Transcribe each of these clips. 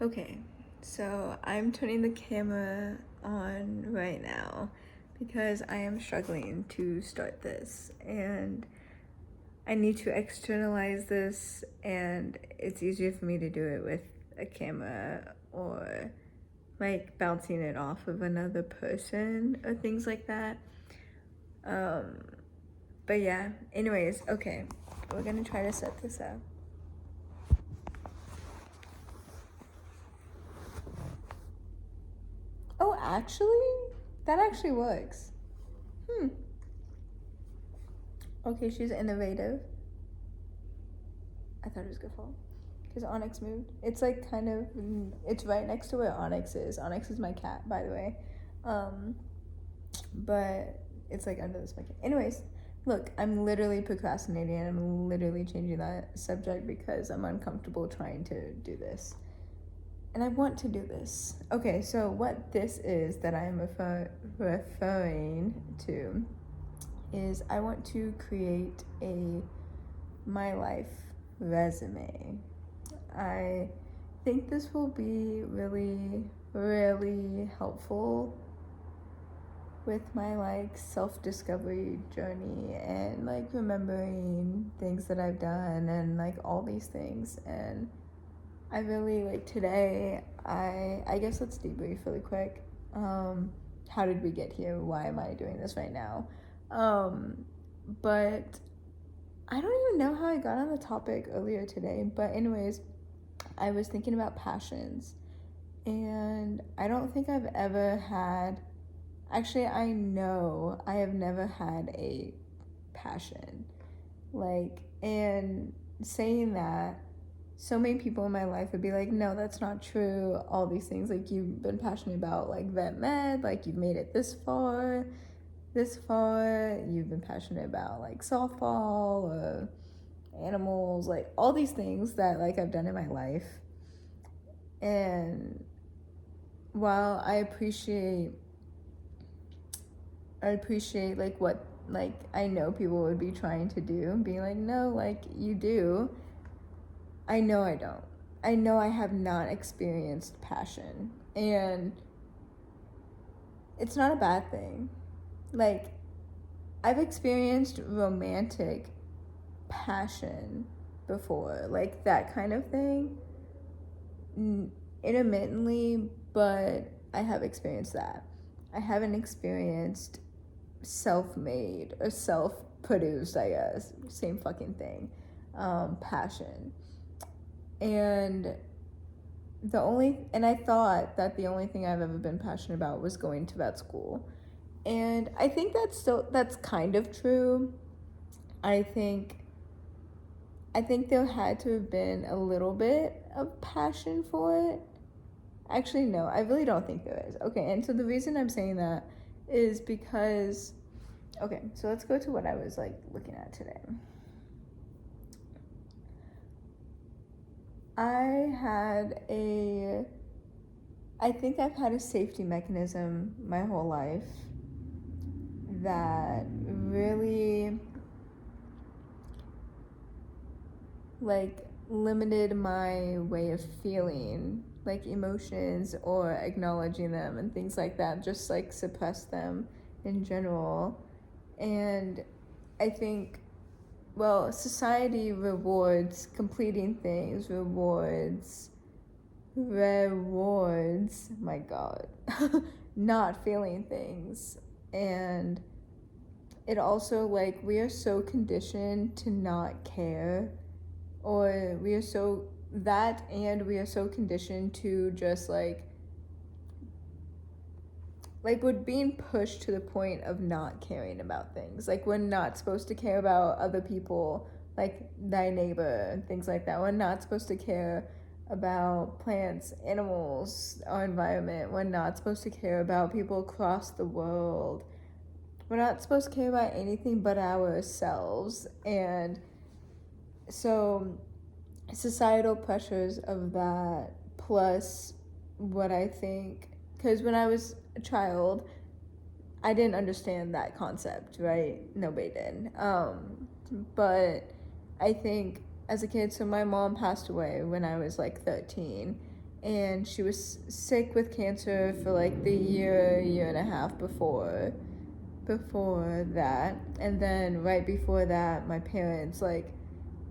Okay, so I'm turning the camera on right now because I am struggling to start this and I need to externalize this, and it's easier for me to do it with a camera or like bouncing it off of another person or things like that. Um, but yeah, anyways, okay, we're gonna try to set this up. Oh, actually, that actually works. Okay, she's innovative. I thought it was good fall because Onyx moved. It's like kind of, it's right next to where Onyx is. Onyx is my cat, by the way. Um, but it's like under this bucket. Anyways, look, I'm literally procrastinating and I'm literally changing that subject because I'm uncomfortable trying to do this. And I want to do this. Okay, so what this is that I'm referring to is I want to create a my life resume. I think this will be really helpful with my like self-discovery journey and like remembering things that I've done and like all these things. And I really like today I guess let's debrief really quick. How did we get here? Why am I doing this right now? But I don't even know how I got on the topic earlier today, but anyways, I was thinking about passions. And I don't think I've ever had, actually, I know I have never had a passion. Like, and saying that, so many people in my life would be like, no, that's not true. All these things, like, you've been passionate about, like, vet med, like, you've made it this far, you've been passionate about, like, softball or animals, like, all these things that, like, I've done in my life. And while I appreciate like what like I know people would be trying to do and being like, no, like you do. I know I don't. I know I have not experienced passion. And it's not a bad thing. Like, I've experienced romantic passion before, like that kind of thing, intermittently, but I have experienced that. I haven't experienced self-made or self-produced, I guess, same fucking thing, passion. And I thought that the only thing I've ever been passionate about was going to vet school. And I think that's kind of true. I think there had to have been a little bit of passion for it. Actually, no, I really don't think there is. Okay, and so the reason I'm saying that is because, okay, so let's go to what I was like looking at today. I think I've had a safety mechanism my whole life that really like limited my way of feeling like emotions or acknowledging them and things like that, just like suppress them in general. And I think, well, society rewards completing things, rewards, my God, not feeling things. And it also, like, we are so conditioned to not care, or we are so conditioned to just like we're being pushed to the point of not caring about things. Like, we're not supposed to care about other people, like thy neighbor and things like that. We're not supposed to care about plants, animals, our environment. We're not supposed to care about people across the world. We're not supposed to care about anything but ourselves. And so societal pressures of that, plus what I think, because when I was a child, I didn't understand that concept, right? Nobody did. But I think as a kid, so my mom passed away when I was like 13, and she was sick with cancer for like the year and a half before that. And then right before that, my parents like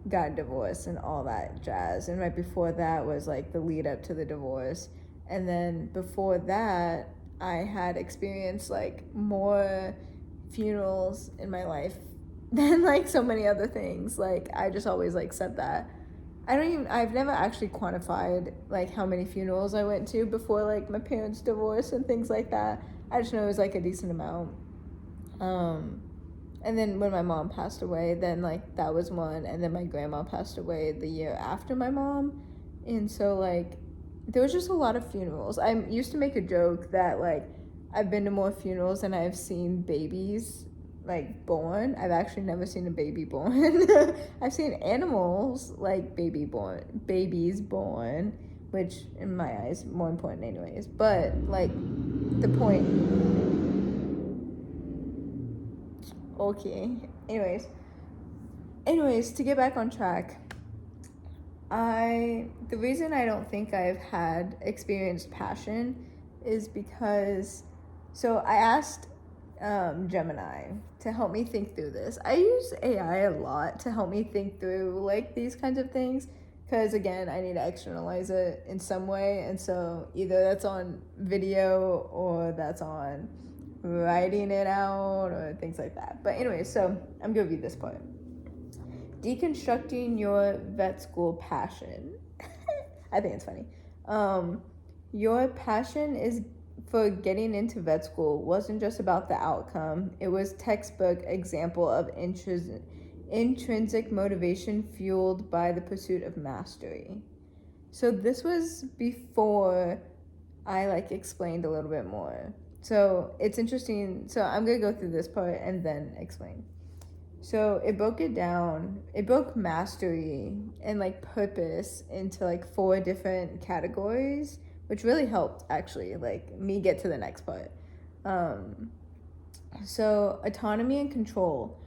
got divorced and all that jazz. And right before that was like the lead up to the divorce. And then before that, I had experienced like more funerals in my life than like so many other things. Like I just always like said that. I've never actually quantified like how many funerals I went to before like my parents' divorce and things like that. I just know it was like a decent amount. And then when my mom passed away, then like that was one, and then my grandma passed away the year after my mom. And so like there was just a lot of funerals. I used to make a joke that like I've been to more funerals than I've seen babies like born. I've actually never seen a baby born. I've seen animals like babies born, which in my eyes more important anyways. But like the point. Okay. Anyways, to get back on track, the reason I don't think I've had experienced passion is because, so I asked Gemini to help me think through this. I use AI a lot to help me think through like these kinds of things, because again, I need to externalize it in some way, and so either that's on video or that's on writing it out or things like that. But anyway, so I'm gonna read this part. Deconstructing your vet school passion. I think it's funny. Your passion is for getting into vet school wasn't just about the outcome. It was textbook example of intrinsic motivation fueled by the pursuit of mastery. So this was before I like explained a little bit more. So it's interesting. So I'm gonna go through this part and then explain. So it broke mastery and like purpose into like 4 different categories, which really helped actually like me get to the next part. So autonomy and control.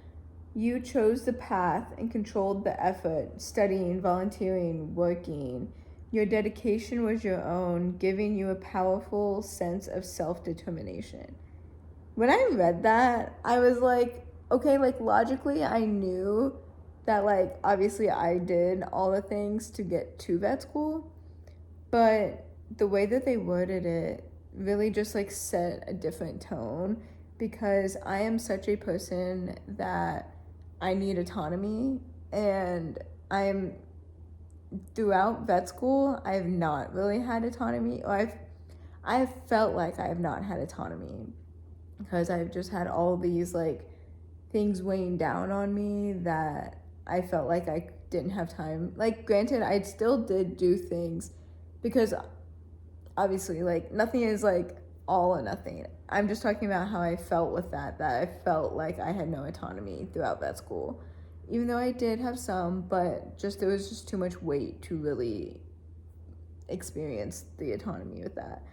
You chose the path and controlled the effort, studying, volunteering, working. Your dedication was your own, giving you a powerful sense of self-determination. When I read that, I was like, okay, like logically I knew that like obviously I did all the things to get to vet school, but the way that they worded it really just like set a different tone, because I am such a person that I need autonomy, and I'm throughout vet school I have not really had autonomy, or I've felt like I have not had autonomy, because I've just had all these like things weighing down on me that I felt like I didn't have time. Like granted, I still did do things, because obviously like nothing is like all or nothing. I'm just talking about how I felt with that I felt like I had no autonomy throughout vet school, even though I did have some, but just there was just too much weight to really experience the autonomy with that.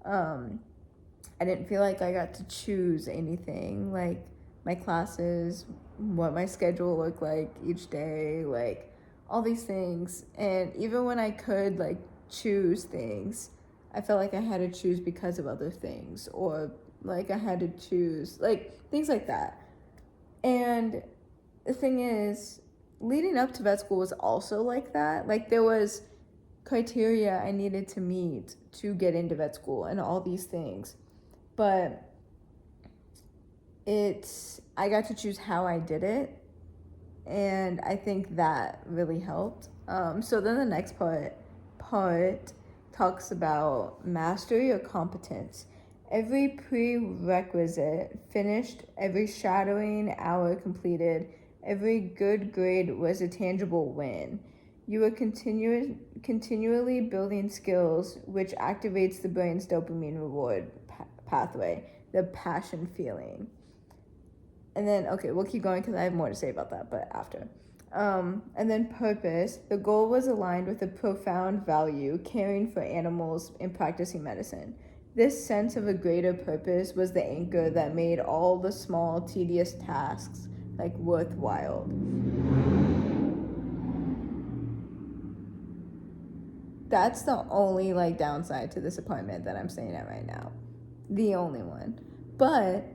I didn't feel like I got to choose anything, like my classes, what my schedule looked like each day, like all these things. And even when I could like choose things, I felt like I had to choose because of other things, or like I had to choose like things like that. And the thing is, leading up to vet school was also like that. Like there was criteria I needed to meet to get into vet school and all these things. But I got to choose how I did it, and I think that really helped. So then the next part talks about mastery or competence. Every prerequisite finished, every shadowing hour completed, every good grade was a tangible win. You are continually building skills, which activates the brain's dopamine reward pathway, the passion feeling. And then, okay, we'll keep going because I have more to say about that, but after. And then purpose. The goal was aligned with a profound value, caring for animals and practicing medicine. This sense of a greater purpose was the anchor that made all the small, tedious tasks like worthwhile. that's the only like downside to this apartment that I'm staying at right now. The only one. But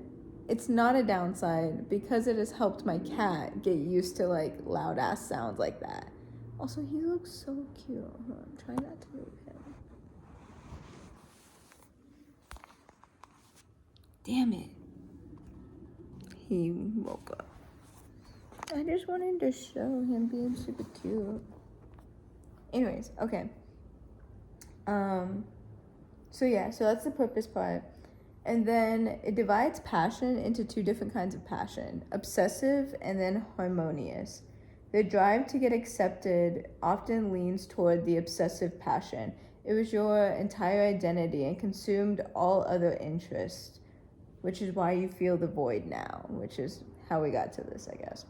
it's not a downside because it has helped my cat get used to like loud ass sounds like that. Also, he looks so cute. I'm trying not to move him. Damn it. He woke up. I just wanted to show him being super cute. Anyways, okay. So that's the purpose part. And then it divides passion into two different kinds of passion: obsessive and then harmonious. The drive to get accepted often leans toward the obsessive passion. It was your entire identity and consumed all other interests, which is why you feel the void now, which is how we got to this, I guess.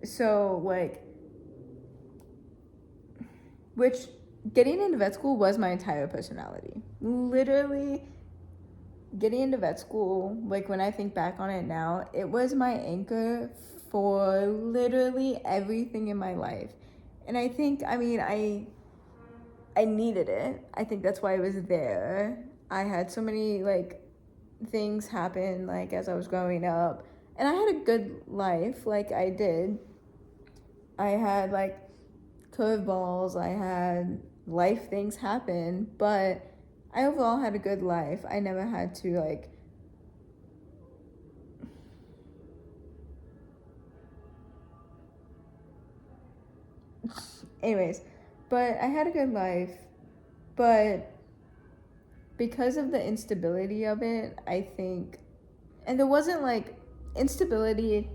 So, like, which getting into vet school was my entire personality. Literally, getting into vet school, like, when I think back on it now, it was my anchor for literally everything in my life. And I think, I needed it. I think that's why it was there. I had so many, like, things happen, like, as I was growing up. And I had a good life, like, I did. I had, like, curveballs. I had life things happen. But I overall had a good life. I never had to, like, anyways, but I had a good life. But because of the instability of it, I think, and there wasn't, like, instability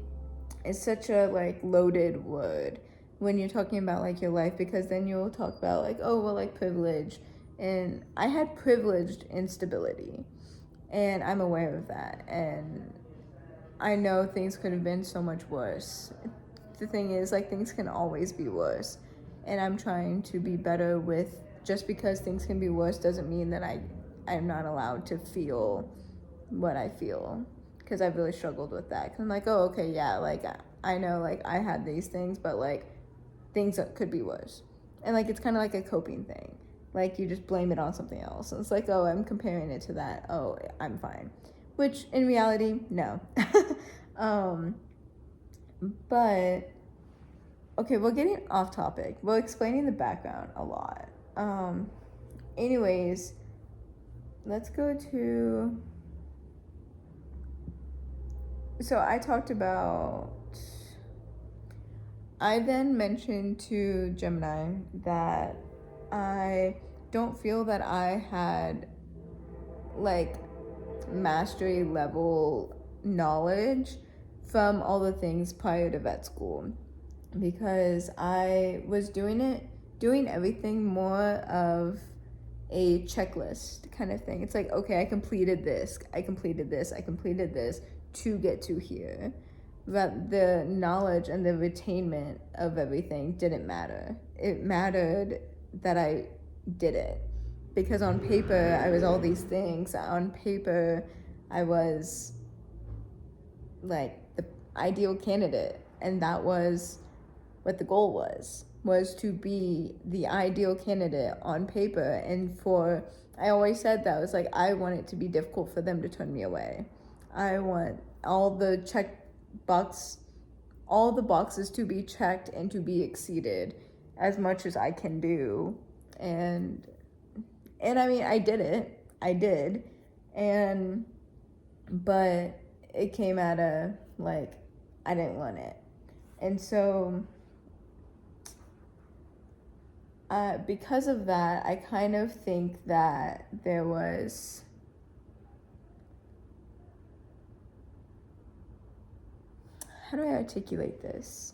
is such a, like, loaded word when you're talking about, like, your life, because then you'll talk about, like, oh, well, like, privilege. And I had privileged instability, and I'm aware of that, and I know things could have been so much worse. The thing is, like, things can always be worse, and I'm trying to be better with, just because things can be worse doesn't mean that I'm not allowed to feel what I feel, because I've really struggled with that. Because I'm like, oh, okay, yeah, like, I know, like, I had these things, but, like, things could be worse. And, like, it's kind of like a coping thing. Like, you just blame it on something else. And it's like, oh, I'm comparing it to that. Oh, I'm fine. Which, in reality, no. But, okay, we're getting off topic. We're explaining the background a lot. Anyways, let's go to... So I talked about... I then mentioned to Gemini that I don't feel that I had, like, mastery level knowledge from all the things prior to vet school, because I was doing everything more of a checklist kind of thing. It's like, okay, I completed this to get to here. But the knowledge and the retainment of everything didn't matter. It mattered that I did it. Because on paper, I was all these things. On paper, I was, like, the ideal candidate. And that was what the goal was to be the ideal candidate on paper. And I always said that. I was like, I want it to be difficult for them to turn me away. I want all the boxes to be checked and to be exceeded as much as I can do. And I mean, I did it. I did. But it came at a, like, I didn't want it. And so, because of that, I kind of think that there was... How do I articulate this?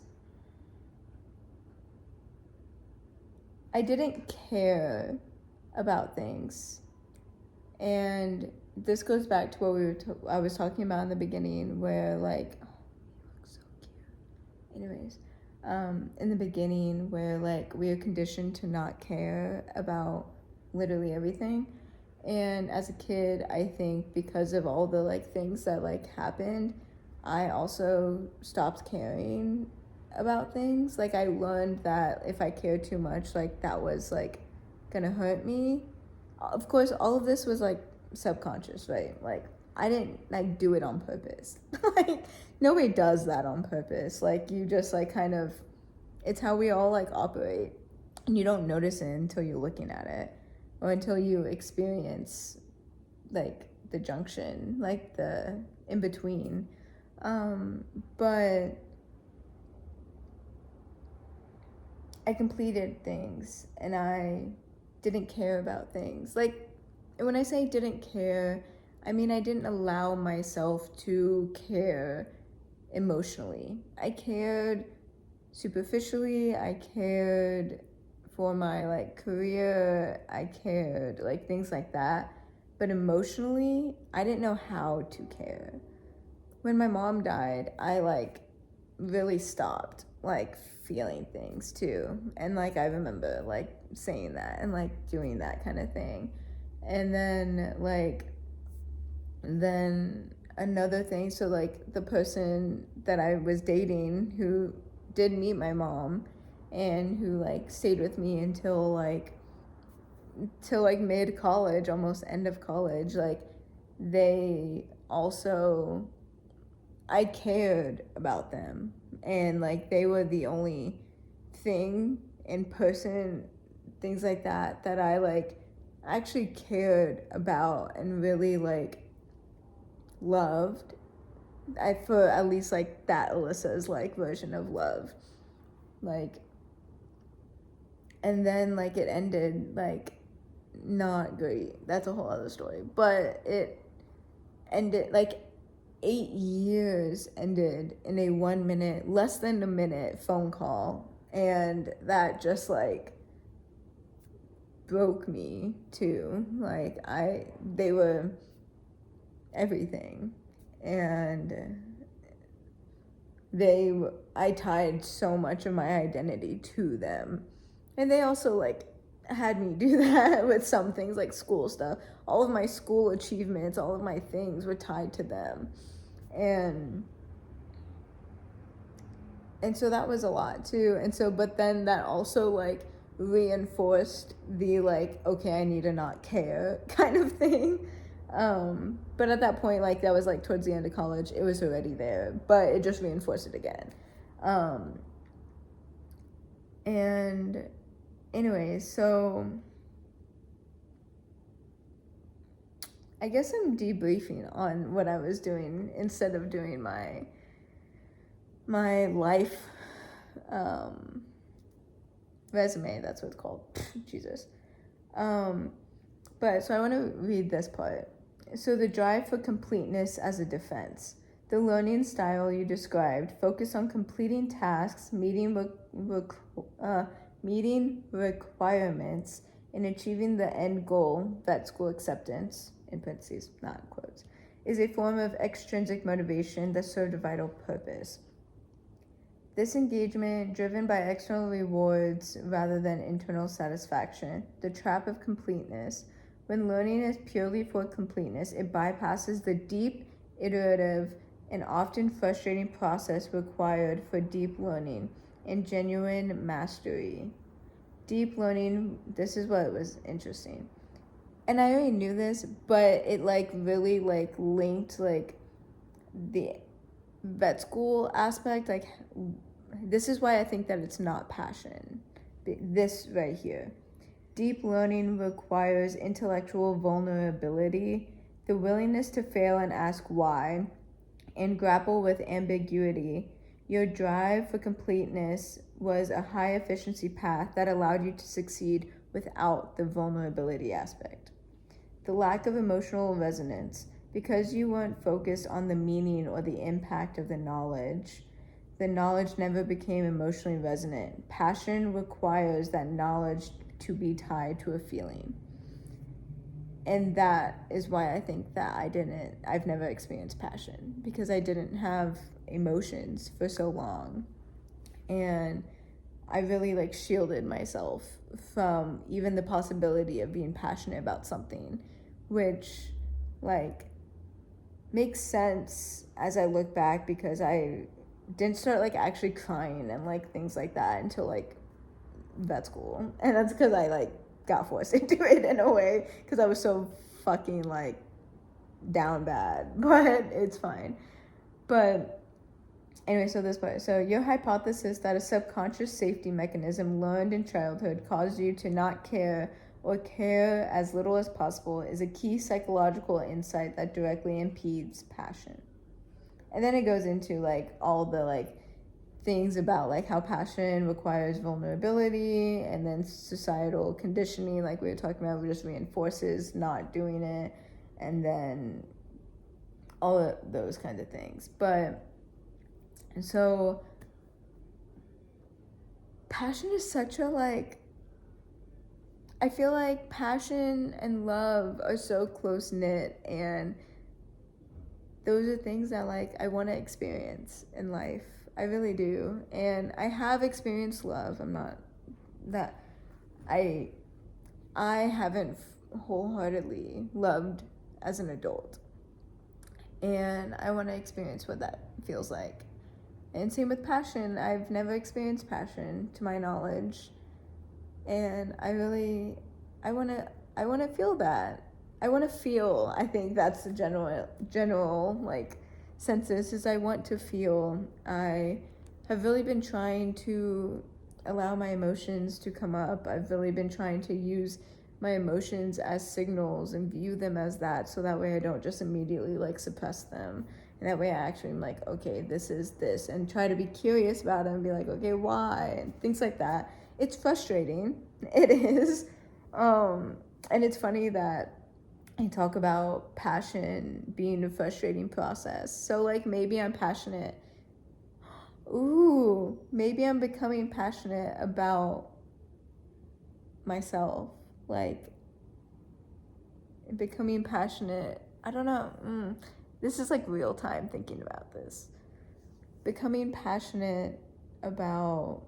I didn't care about things. And this goes back to what I was talking about in the beginning, where, like, oh, you look so cute. Anyways, in the beginning, where, like, we are conditioned to not care about literally everything. And as a kid, I think because of all the, like, things that, like, happened, I also stopped caring about things. Like, I learned that if I cared too much, like, that was, like, gonna hurt me. Of course, all of this was, like, subconscious, right? Like, I didn't, like, do it on purpose. Like, nobody does that on purpose. Like, you just, like, kind of, it's how we all, like, operate. And you don't notice it until you're looking at it, or until you experience, like, the junction, like, the in between. But I completed things, and I didn't care about things. Like, when I say didn't care, I mean I didn't allow myself to care emotionally. I cared superficially. I cared for my, like, career. I cared, like, things like that. But emotionally, I didn't know how to care. When my mom died, I, like, really stopped, like, feeling things too. And, like, I remember, like, saying that and, like, doing that kind of thing. And then, like, then another thing, so, like, the person that I was dating who did meet my mom and who, like, stayed with me until, like, mid college, almost end of college, like, they also, I cared about them, and, like, they were the only thing in person, things like that, that I, like, actually cared about and really, like, loved. For at least, like, that Alyssa's, like, version of love. Like, and then, like, it ended, like, not great. That's a whole other story. But it ended, like, 8 years ended in a 1 minute, less than a minute phone call. And that just, like, broke me too. Like, they were everything. And I tied so much of my identity to them. And they also, like, had me do that with some things, like school stuff. All of my school achievements, all of my things were tied to them. And so that was a lot too. And so, but then that also, like, reinforced the, like, okay, I need to not care kind of thing. But at that point, like, that was, like, towards the end of college, it was already there, but it just reinforced it again. And anyways, so I guess I'm debriefing on what I was doing instead of doing my life resume. That's what it's called. Jesus. But so I want to read this part. So the drive for completeness as a defense. The learning style you described focused on completing tasks, meeting requirements, and achieving the end goal, vet school acceptance, in parentheses, not in quotes, is a form of extrinsic motivation that served a vital purpose. This engagement, driven by external rewards rather than internal satisfaction, the trap of completeness. When learning is purely for completeness, it bypasses the deep, iterative, and often frustrating process required for deep learning and genuine mastery. Deep learning, this is what was interesting. And I already knew this, but it, like, really, like, linked, like, the vet school aspect. Like, this is why I think that it's not passion. This right here. Deep learning requires intellectual vulnerability, the willingness to fail and ask why, and grapple with ambiguity. Your drive for completeness was a high efficiency path that allowed you to succeed without the vulnerability aspect. The lack of emotional resonance. Because you weren't focused on the meaning or the impact of the knowledge never became emotionally resonant. Passion requires that knowledge to be tied to a feeling. And that is why I think that I've never experienced passion, because I didn't have emotions for so long. And I really, like, shielded myself from even the possibility of being passionate about something, which, like, makes sense as I look back, because I didn't start like actually crying and like things like that until like vet school. And that's because I like got forced into it in a way because I was so fucking like down bad. But it's fine. But anyway, so this part. So your hypothesis that a subconscious safety mechanism learned in childhood caused you to not care or care as little as possible is a key psychological insight that directly impedes passion. And then it goes into like all the like things about like how passion requires vulnerability, and then societal conditioning, like we were talking about, just reinforces not doing it, and then all of those kinds of things. But and so passion is such a like, I feel like passion and love are so close knit, and those are things that like I want to experience in life. I really do. And I have experienced love. I'm not that I haven't wholeheartedly loved as an adult. And I want to experience what that feels like. And same with passion. I've never experienced passion to my knowledge. And I want to feel that. I want to feel. I think that's the general like census is I want to feel. I have really been trying to allow my emotions to come up. I've really been trying to use my emotions as signals and view them as that, so that way I don't just immediately like suppress them. And that way I actually am like, okay, this is this, and try to be curious about it and be like, okay, why? And things like that. It's frustrating. It is. And it's funny that I talk about passion being a frustrating process. So like maybe I'm passionate. Ooh, maybe I'm becoming passionate about myself. Like becoming passionate. I don't know. This is like real time thinking about this. Becoming passionate about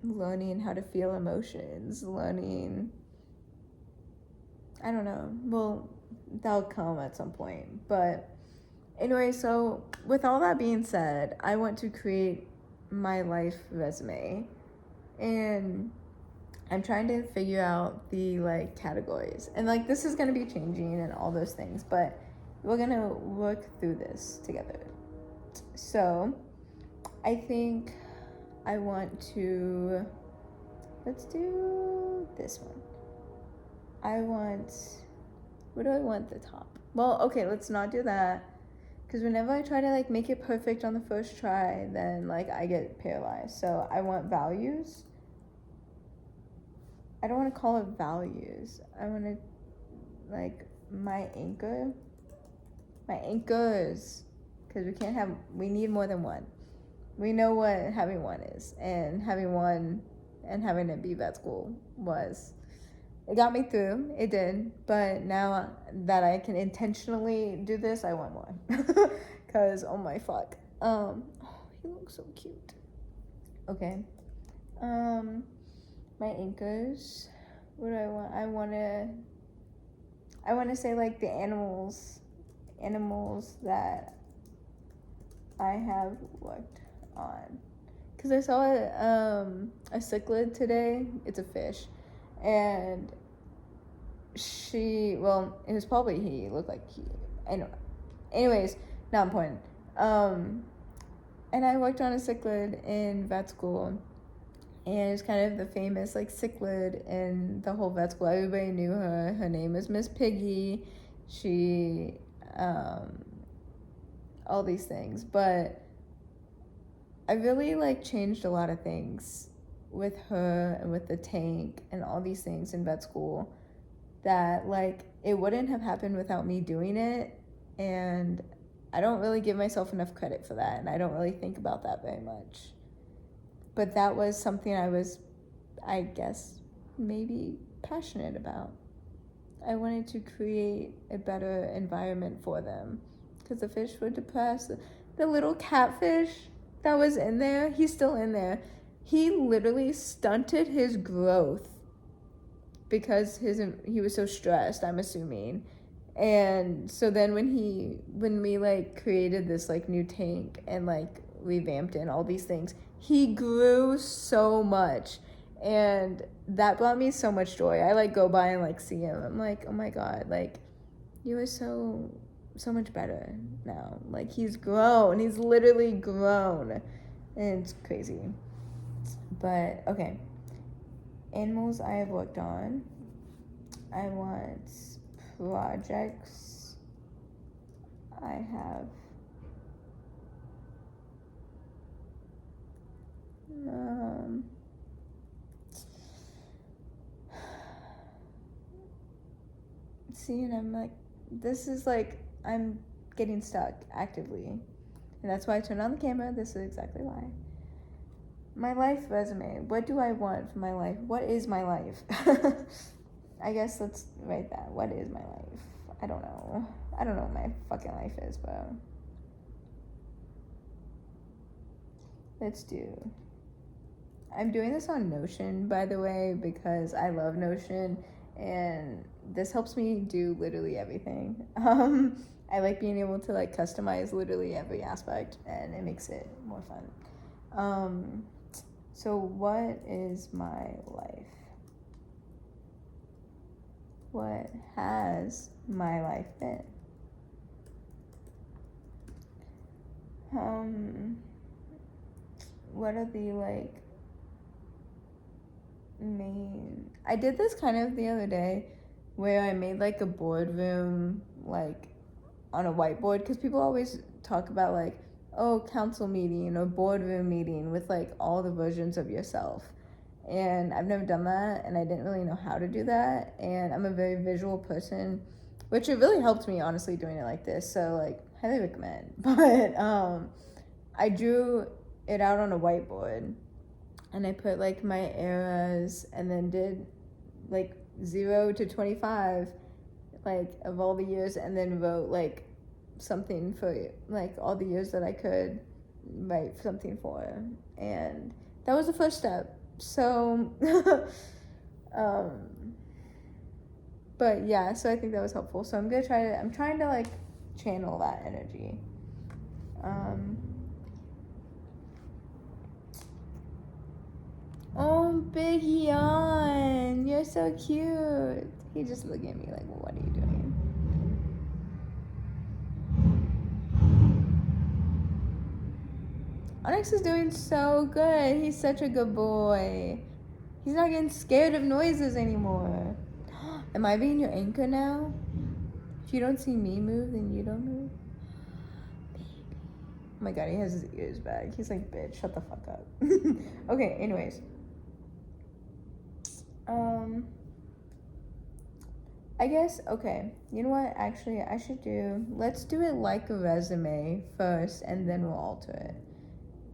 learning how to feel emotions, learning, I don't know, well, that'll come at some point. But anyway, so with all that being said, I want to create my life resume, and I'm trying to figure out the like categories, and like this is going to be changing and all those things, but we're going to work through this together. So I think I want to, let's do this one. What do I want at the top? Well, okay, let's not do that, because whenever I try to like make it perfect on the first try, then like I get paralyzed. So I want values. I don't want to call it values. I want to like my anchors, because we need more than one. We know what having one is, and having one and having it be vet school was, it got me through, it did, but now that I can intentionally do this, I want more, because oh my fuck, he looks so cute. Okay, my anchors, what do I want? I want to say like the animals that I have worked on, because I saw a cichlid today. It's a fish, and it was probably he. It looked like he. I know. Anyways, not important. And I worked on a cichlid in vet school, and it's kind of the famous like cichlid in the whole vet school. Everybody knew her. Her name is Miss Piggy. She, all these things, but I really like changed a lot of things with her and with the tank and all these things in vet school that like it wouldn't have happened without me doing it, and I don't really give myself enough credit for that, and I don't really think about that very much. But that was something I was, I guess, maybe passionate about. I wanted to create a better environment for them, because the fish were depressed. The little catfish that was in there, he's still in there. He literally stunted his growth because he was so stressed, I'm assuming. And so then when we like created this like new tank and like revamped and all these things. He grew so much, and that brought me so much joy. I like go by and like see him. I'm like, oh my god, like you are so much better now. Like he's grown. He's literally grown, and it's crazy. But okay, animals I have worked on. I want projects. I have see, and I'm like, this is like, I'm getting stuck actively, and that's why I turned on the camera. This is exactly why. My life resume. What do I want for my life? What is my life? I guess let's write that. What is my life? I don't know what my fucking life is, but let's do. I'm doing this on Notion, by the way, because I love Notion, and this helps me do literally everything. I like being able to like customize literally every aspect, and it makes it more fun. So what is my life? What has my life been? What are the like main... I did this kind of the other day where I made like a boardroom like on a whiteboard, because people always talk about like, oh, council meeting or boardroom meeting with like all the versions of yourself, and I've never done that, and I didn't really know how to do that, and I'm a very visual person, which it really helped me honestly doing it like this, so like highly recommend. But I drew it out on a whiteboard, and I put like my eras, and then did like 0 to 25 like of all the years, and then wrote like something for like all the years that I could write something for, and that was the first step. So but yeah, so I think that was helpful. So I'm trying to like channel that energy. Oh, Big Yawn, you're so cute. He just looked at me like, well, what are you doing? Onyx is doing so good. He's such a good boy. He's not getting scared of noises anymore. Am I being your anchor now? If you don't see me move, then you don't move. Baby. Oh my god, he has his ears back. He's like, bitch, shut the fuck up. Okay, anyways. I guess, okay, you know what, actually, let's do it like a resume first, and then we'll alter it.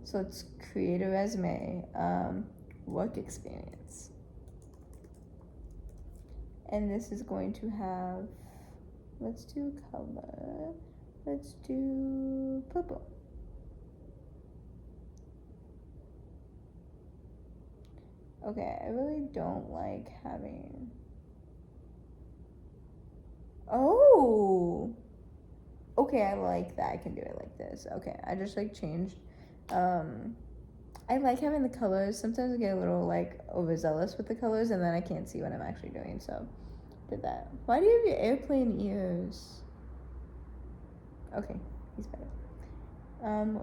So let's create a resume, work experience. And this is going to have, let's do color, let's do purple. Okay, I really don't like having... Oh! Okay, I like that. I can do it like this. Okay, I just like changed. I like having the colors. Sometimes I get a little like overzealous with the colors, and then I can't see what I'm actually doing, so did that. Why do you have your airplane ears? Okay, he's better.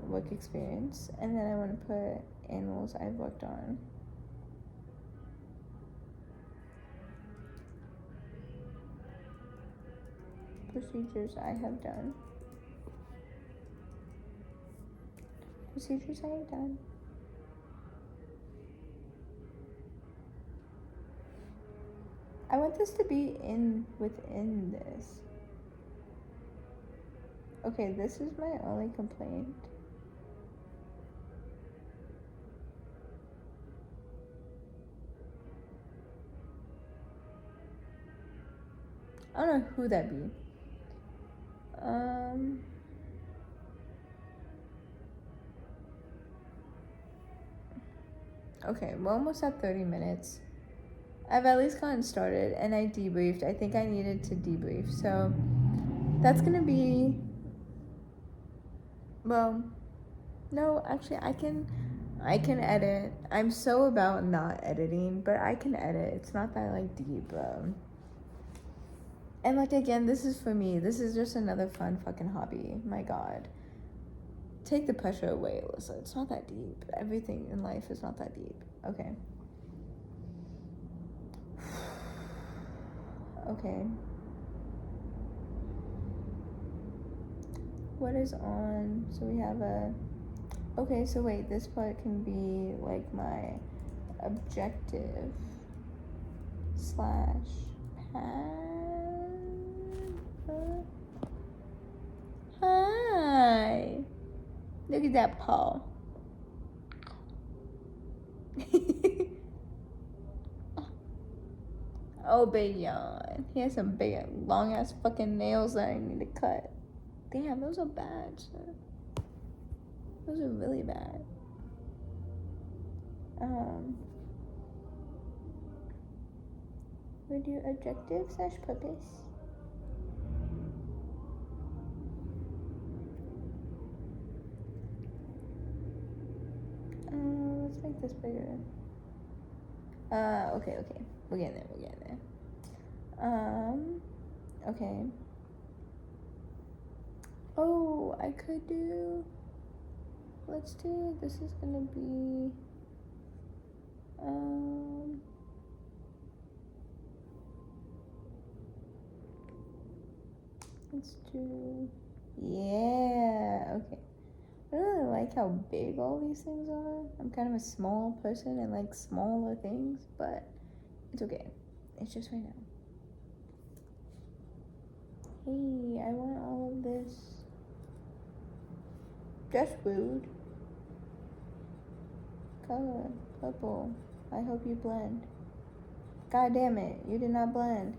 Work experience, and then I want to put animals I've worked on. Procedures I have done. Procedures I have done. I want this to be within this. Okay, this is my only complaint. I don't know who that'd be. Okay, we're almost at 30 minutes. I've at least gotten started, and I debriefed. I think I needed to debrief, so that's gonna be, well, No, actually, I can edit. I'm so about not editing, but I can edit. It's not that like deep, bro. And like again, this is for me. This is just another fun fucking hobby. My God, take the pressure away, Alyssa. It's not that deep. Everything in life is not that deep. Okay. Okay. What is on? So we have a. Okay, so wait, this part can be like my objective slash pad. Hi. Look at that paw. Oh, big yawn. He has some big, long ass fucking nails that I need to cut. Damn, those are bad, sir. Those are really bad. We do objective slash purpose. Let's make this bigger. Okay. We're getting there. Okay. Oh, I could do. Let's do. This is gonna be. Let's do. Yeah. Okay. I don't really like how big all these things are. I'm kind of a small person and like smaller things, but it's okay. It's just right now. Hey, I want all of this. Just rude. Color, purple. I hope you blend. God damn it, you did not blend.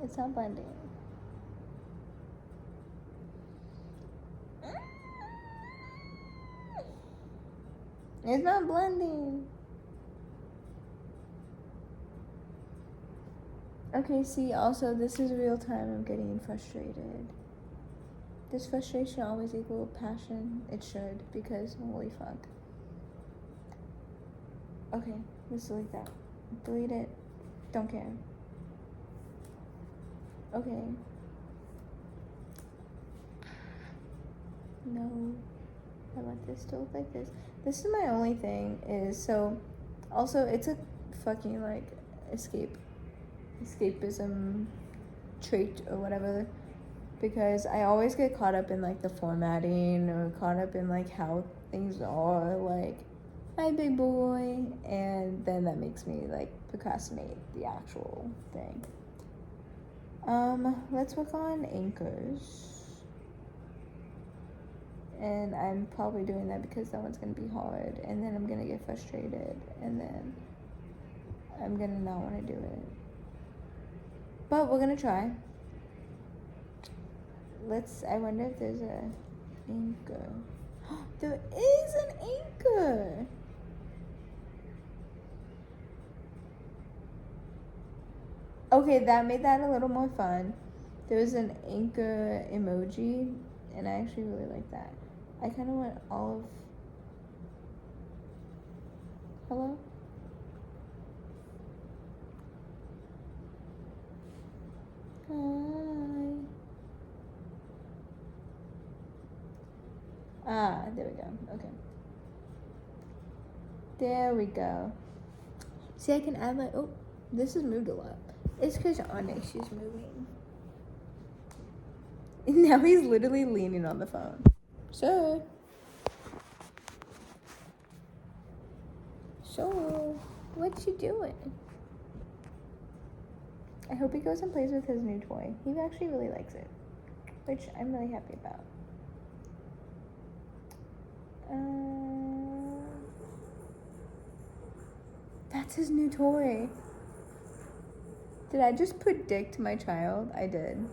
It's not blending. It's not blending. Okay, see, also, this is real time. I'm getting frustrated. Does frustration always equal passion? It should, because holy fuck. Okay, let's delete that. Delete it. Don't care. Okay. No. I want this to look like this. This is my only thing is, so, also, it's a fucking, like, escapism trait or whatever, because I always get caught up in, like, the formatting or caught up in, like, how things are, like, hi, big boy, and then that makes me, like, procrastinate the actual thing. Let's work on anchors. And I'm probably doing that because that one's gonna be hard, and then I'm gonna get frustrated, and then I'm gonna not want to do it. But we're gonna try. I wonder if there's a anchor. There is an anchor! Okay, that made that a little more fun. There was an anchor emoji, and I actually really like that. I kind of want all of... Hello? Hi. Ah, there we go. Okay. There we go. See, I can add oh, this has moved a lot. It's because Onyx is moving. Now he's literally leaning on the phone. Sir. So, what you doing? I hope he goes and plays with his new toy. He actually really likes it, which I'm really happy about. That's his new toy. Did I just predict my child? I did.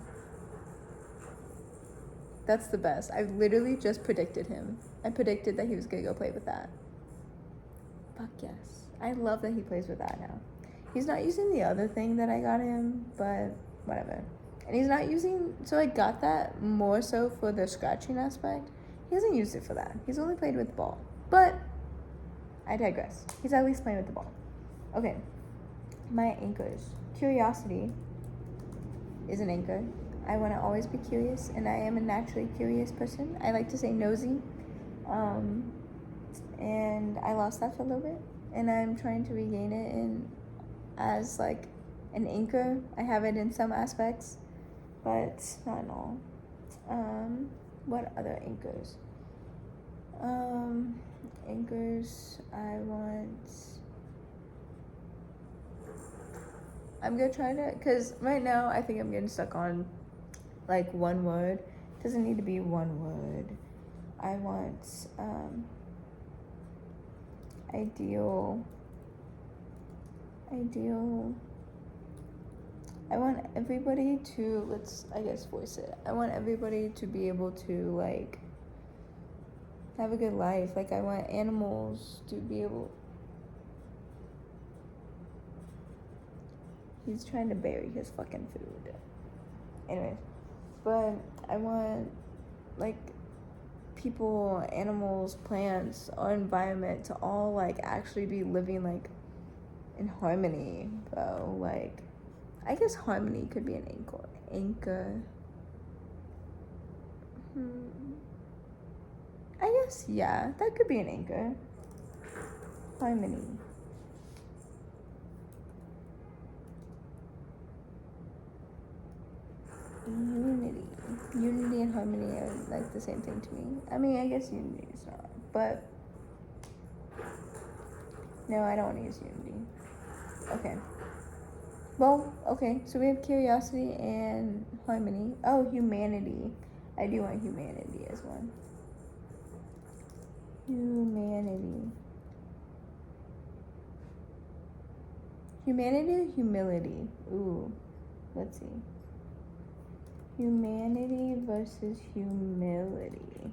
That's the best. I literally just predicted him. I predicted that he was gonna go play with that. Fuck yes. I love that he plays with that now. He's not using the other thing that I got him, but whatever. And he's not using, so I got that more so for the scratching aspect. He hasn't used it for that. He's only played with the ball. But I digress. He's at least playing with the ball. Okay. My anchors. Curiosity is an anchor. I want to always be curious, and I am a naturally curious person. I like to say nosy. And I lost that for a little bit, and I'm trying to regain it in as like an anchor. I have it in some aspects, but not in all. What other anchors? Anchors, I'm gonna try to, because right now I think I'm getting stuck on like one word. It doesn't need to be one word. I want ideal. I want everybody to, let's, I guess, voice it. I want everybody to be able to, like, have a good life. Like, I want animals to be able... He's trying to bury his fucking food. Anyways. But I want, like, people, animals, plants, our environment to all, like, actually be living, like, in harmony, bro. Like, I guess harmony could be an anchor. I guess, yeah, that could be an anchor. Harmony. Unity and harmony are like the same thing to me. I mean, I guess unity is not, but no, I don't want to use unity. Okay. Well, okay, so we have curiosity and harmony. Oh, humanity. I do want humanity as one. Humanity. Humanity or humility? Ooh, let's see. Humanity versus humility.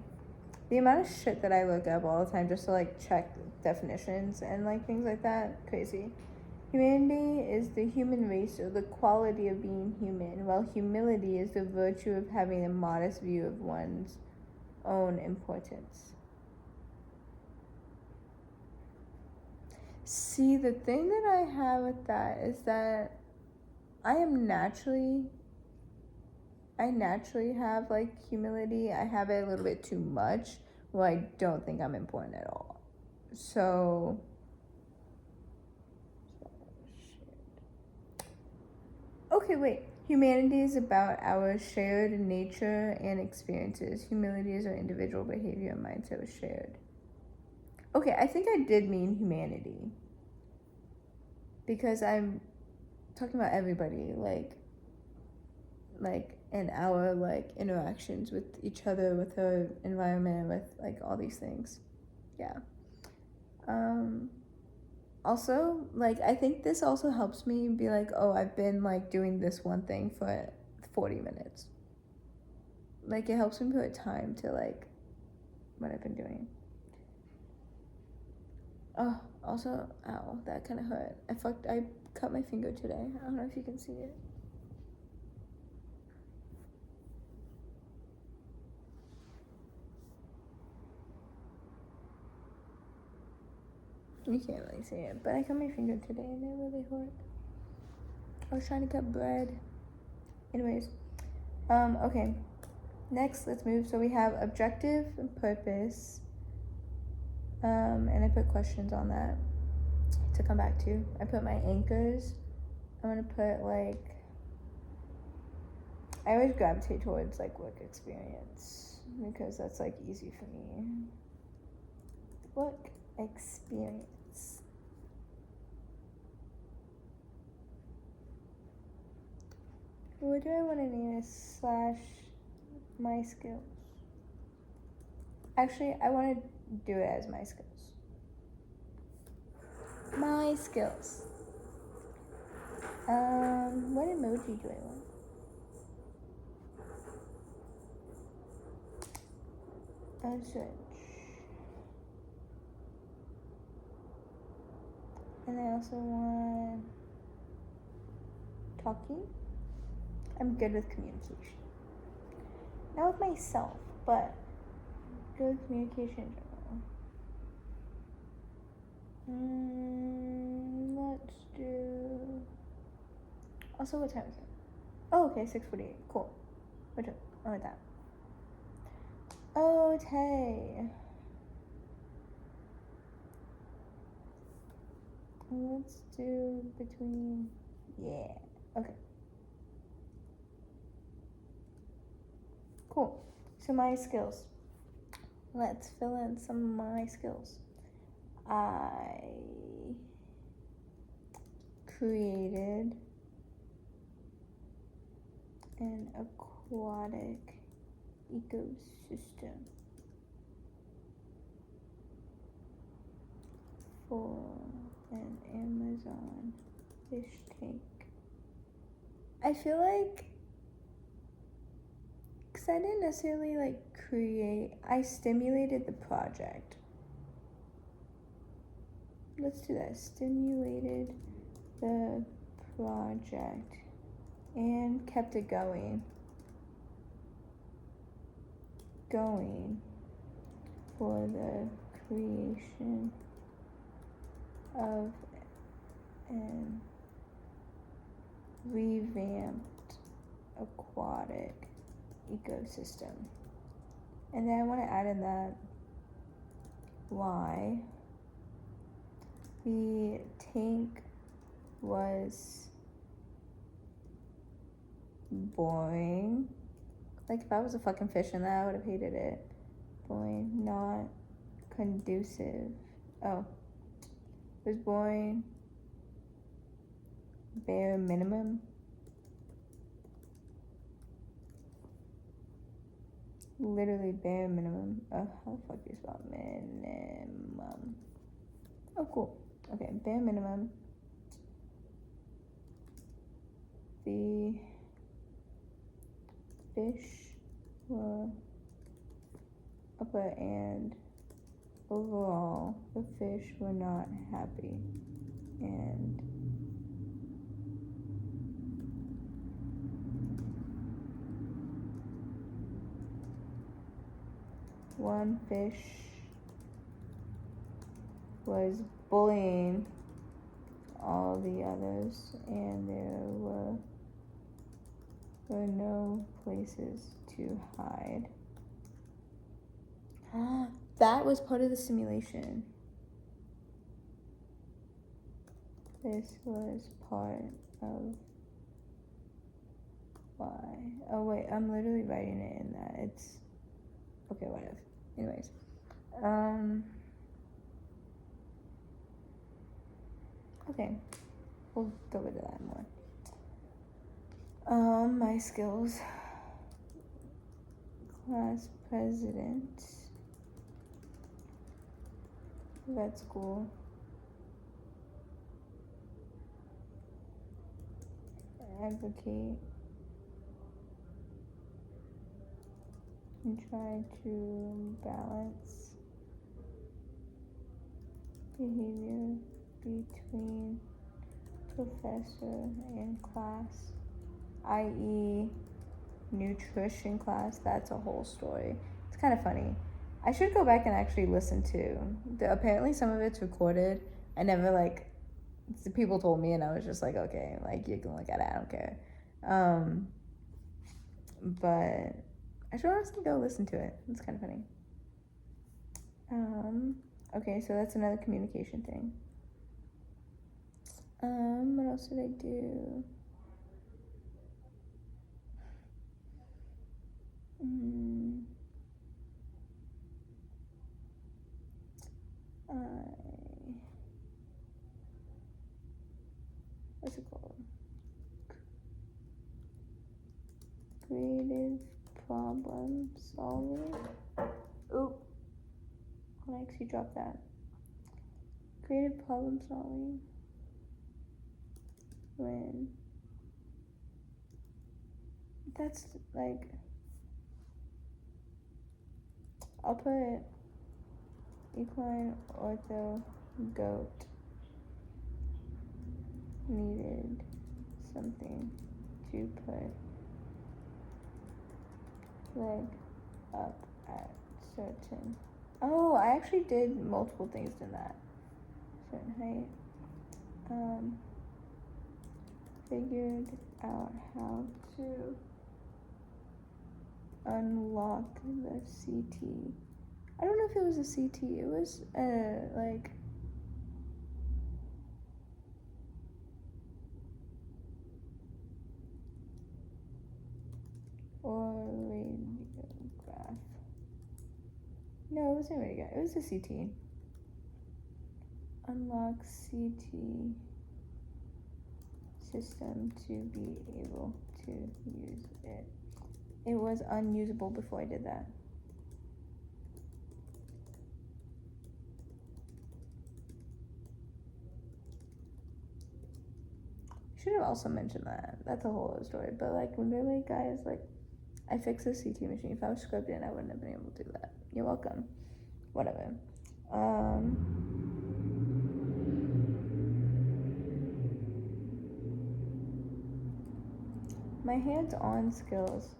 The amount of shit that I look up all the time just to like check definitions and like things like that, crazy. Humanity is the human race or the quality of being human, while humility is the virtue of having a modest view of one's own importance. See, the thing that I have with that is that I naturally have like humility. I have it a little bit too much. Well, I don't think I'm important at all. So okay, wait. Humanity is about our shared nature and experiences. Humility is our individual behavior and mindset was shared. Okay, I think I did mean humanity. Because I'm talking about everybody, like in our like interactions with each other, with our environment, with like all these things. Yeah. Also, like, I think this also helps me be like, oh, I've been like doing this one thing for 40 minutes. Like, it helps me put time to like what I've been doing. Oh, also, ow, that kind of hurt. I cut my finger today. I don't know if you can see it. You can't really see it, but I cut my finger today and it really hurt. I was trying to cut bread. Anyways, okay. Next, let's move. So we have objective and purpose. And I put questions on that to come back to. I put my anchors. I'm gonna put like, I always gravitate towards like work experience because that's like easy for me. Work experience. What do I want to name it? / my skills. Actually, I want to do it as my skills. My skills. What emoji do I want? Search. And I also want talking. I'm good with communication. Not with myself, but good with communication in general. Let's do... Also, what time is it? Oh, okay, 6:48. Cool. Which one? Like that. Okay. Let's do between... Yeah. Okay. Cool. So my skills. Let's fill in some of my skills. I created an aquatic ecosystem for an Amazon fish tank. I feel like, because I didn't necessarily like create, I stimulated the project. Let's do that. Stimulated the project and kept it going for the creation of an revamped aquatic ecosystem. And then I want to add in that why the tank was boring. Like, if I was a fucking fish in that, I would have hated it. Boring, not conducive. Oh, it was boring. Bare minimum. Literally bare minimum. Oh, how the fuck do you spell minimum? Oh, cool. Okay, bare minimum. The fish were upper, and overall the fish were not happy, and one fish was bullying all the others, and there were no places to hide. That was part of the simulation. This was part of why. Oh wait, I'm literally writing it in that. It's okay, whatever. Anyways, okay, we'll go into that more. My skills. Class president. Vet school. Advocate. And try to balance behavior between professor and class, i.e. nutrition class. That's a whole story. It's kind of funny. I should go back and actually listen to. Apparently some of it's recorded. I never people told me, and I was just like, okay, like, you can look at it, I don't care. But I should honestly go listen to it. It's kind of funny. Okay, so that's another communication thing. What else did I do? What's it called? Creative problem solving. Oop. Alex, you dropped that. Creative problem solving. When that's like, I'll put equine ortho goat needed something to put leg up at certain. Oh, I actually did multiple things in that. Certain height. Figured out how to unlock the CT. I don't know if it was a CT. It was like or radiograph. No, it wasn't radiograph. It was a CT. Unlock CT system to be able to use it. It was unusable before I did that. Should have also mentioned that. That's a whole other story. But like, literally, guys, like, I fixed the CT machine. If I was scrubbed in, I wouldn't have been able to do that. You're welcome. Whatever. My hands-on skills.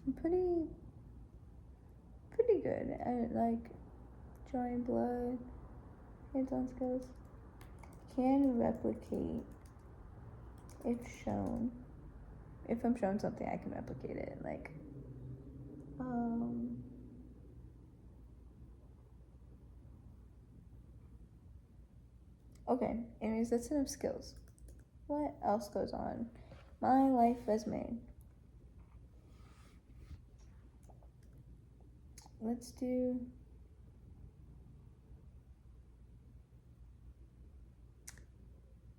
I'm pretty good at like drawing blood. Hands-on skills. Can replicate if shown. If I'm shown something, I can replicate it. Like, okay. Anyways, that's enough skills. What else goes on? My life resume. Let's do.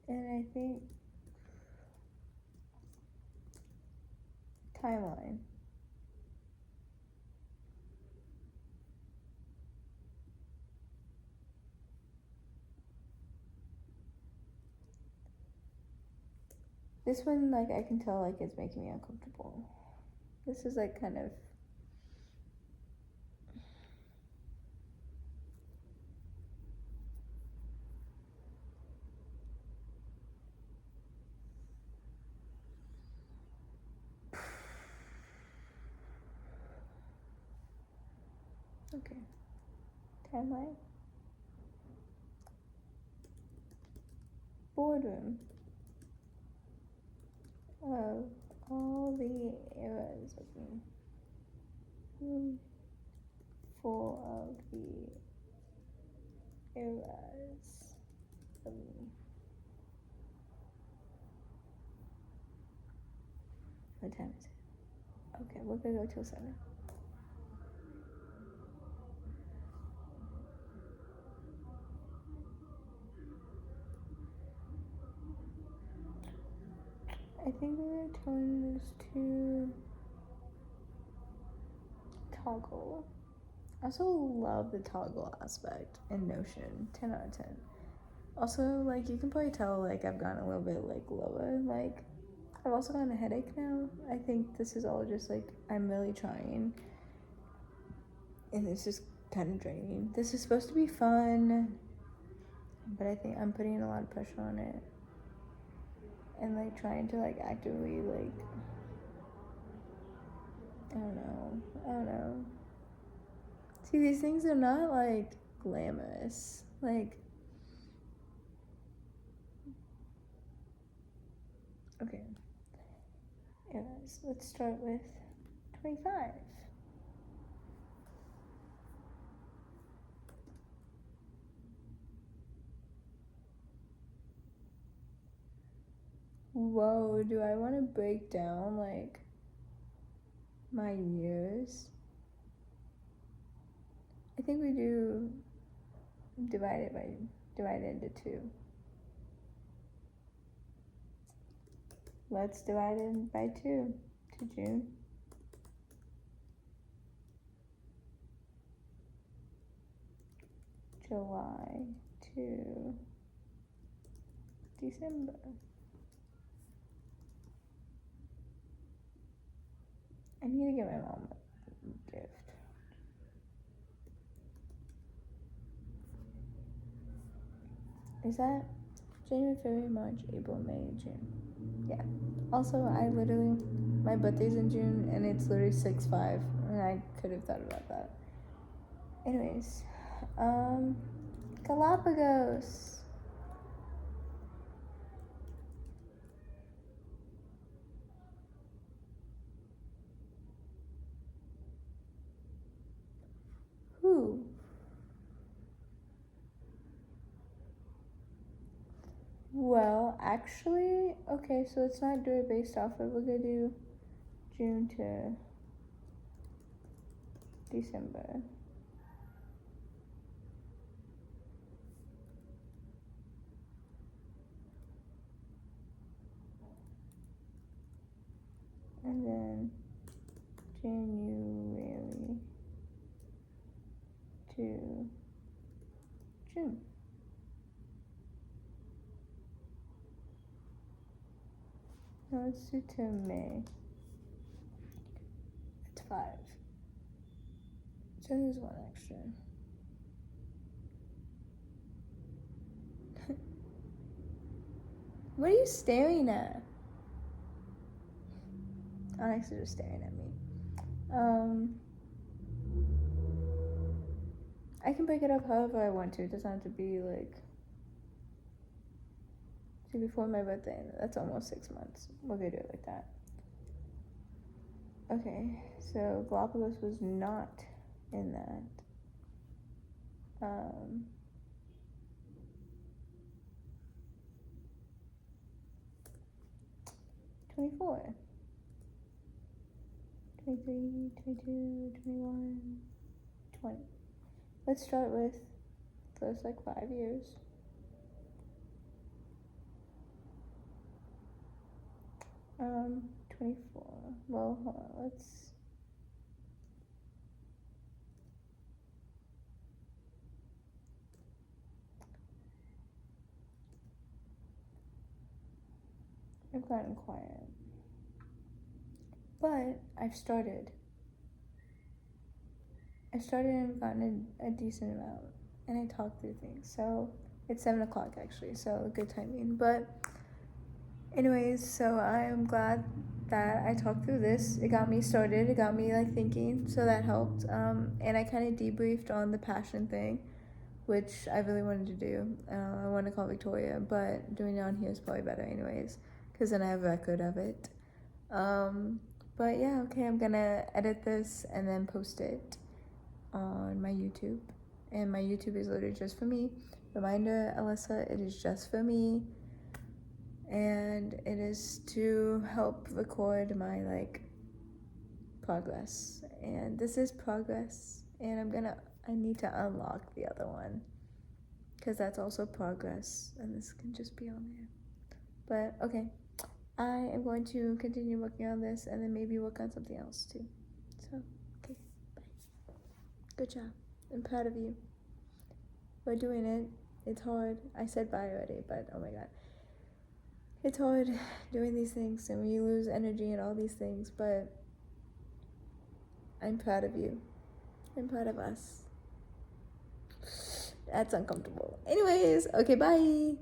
And I think timeline. This one, like, I can tell, like, it's making me uncomfortable. This is, like, kind of. Okay. Timeline. Boardroom. Of all the eras of me. Full of the eras of me. What time is it? Okay, we're gonna go till 7. I think we were telling this to toggle. I also love the toggle aspect in Notion. 10 out of 10. Also, like, you can probably tell, like, I've gotten a little bit, like, lower. Like, I've also gotten a headache now. I think this is all just, like, I'm really trying. And it's just kind of draining. This is supposed to be fun. But I think I'm putting a lot of pressure on it. And, like, trying to, like, actively, like, I don't know. See, these things are not, like, glamorous. Like, okay. Anyways, let's start with 25. Whoa, do I want to break down, like, my years? I think we do divide it into 2. Let's divide it by 2 to June. July to December. I need to get my mom a gift. Is that January, February, March, April, May, June? Yeah. Also, my birthday's in June, and it's literally 6/5, and I could have thought about that. Anyways, Galapagos. Who? Well, actually, okay, so let's not do it based off of, we're gonna do June to December. And then January to June. No, let's do to May. It's 5. So there's one extra. What are you staring at? Onyx is just staring at me. I can break it up however I want to. It doesn't have to be like before my birthday. That's almost 6 months. We're gonna do it like that. Okay, so Galapagos was not in that. 24, 23, 22, 21, 20. Let's start with first like 5 years. Um, 24. Well, hold on. Let's. I've gotten quiet. But I've started. And gotten a decent amount. And I talked through things. So it's 7 o'clock actually. So good timing. But anyways, so I am glad that I talked through this. It got me started. It got me like thinking. So that helped. And I kind of debriefed on the passion thing, which I really wanted to do. I wanted to call Victoria, but doing it on here is probably better anyways, because then I have a record of it. But yeah, okay, I'm gonna edit this and then post it on my YouTube. And my YouTube is literally just for me. Reminder, Alyssa, it is just for me. And it is to help record my like progress. And this is progress. And I need to unlock the other one, because that's also progress, and this can just be on there. But okay, I am going to continue working on this and then maybe work on something else too. So, okay, bye. Good job. I'm proud of you. We're doing it. It's hard. I said bye already, but oh my god. It's hard doing these things, and you lose energy and all these things, but I'm proud of you. I'm proud of us. That's uncomfortable. Anyways, okay, bye.